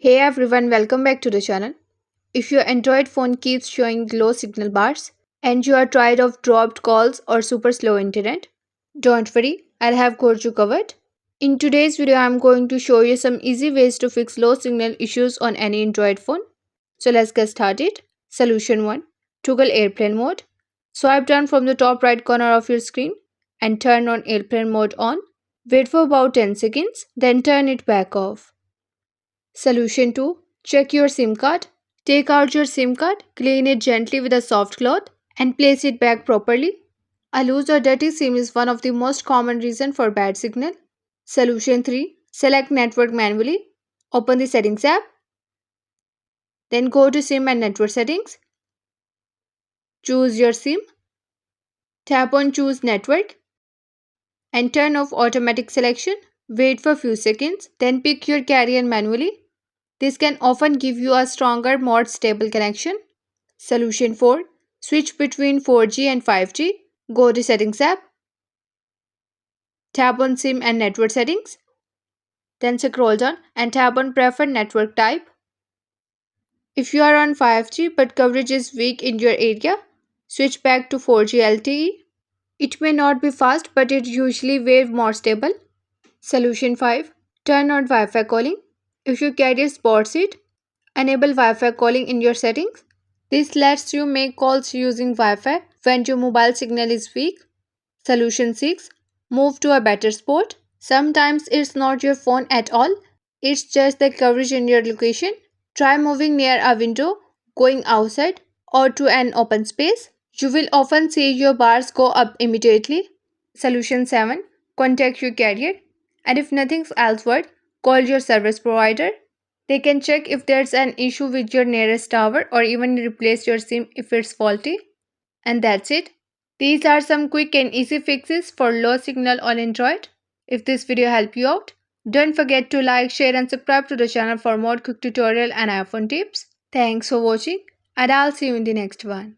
Hey everyone, welcome back to the channel. If your Android phone keeps showing low signal bars and you are tired of dropped calls or super slow internet, don't worry, I'll have got you covered. In today's video, I'm going to show you some easy ways to fix low signal issues on any Android phone. So let's get started. Solution 1. Toggle airplane mode. Swipe down from the top right corner of your screen and turn on airplane mode on. Wait for about 10 seconds, then turn it back off. Solution 2. Check your SIM card. Take out your SIM card, clean it gently with a soft cloth, and place it back properly. A loose or dirty SIM is one of the most common reasons for bad signal. Solution 3. Select network manually. Open the settings app. Then go to SIM and network settings. Choose your SIM. Tap on choose network and turn off automatic selection. Wait for few seconds, then pick your carrier manually. This can often give you a stronger, more stable connection. Solution 4. Switch between 4G and 5G. Go to Settings app. Tap on SIM and Network Settings. Then scroll down and tap on Preferred Network Type. If you are on 5G but coverage is weak in your area, switch back to 4G LTE. It may not be fast but it usually way more stable. Solution 5. Turn on Wi-Fi calling. If your carrier supports it, enable Wi-Fi calling in your settings. This lets you make calls using Wi-Fi when your mobile signal is weak. Solution 6. Move to a better spot. Sometimes it's not your phone at all, it's just the coverage in your location. Try moving near a window, going outside, or to an open space. You will often see your bars go up immediately. Solution 7. Contact your carrier. And if nothing else works, call your service provider. They can check if there's an issue with your nearest tower or even replace your SIM if it's faulty. And that's it. These are some quick and easy fixes for low signal on Android. If this video helped you out, don't forget to like, share and subscribe to the channel for more quick tutorial and iPhone tips. Thanks for watching and I'll see you in the next one.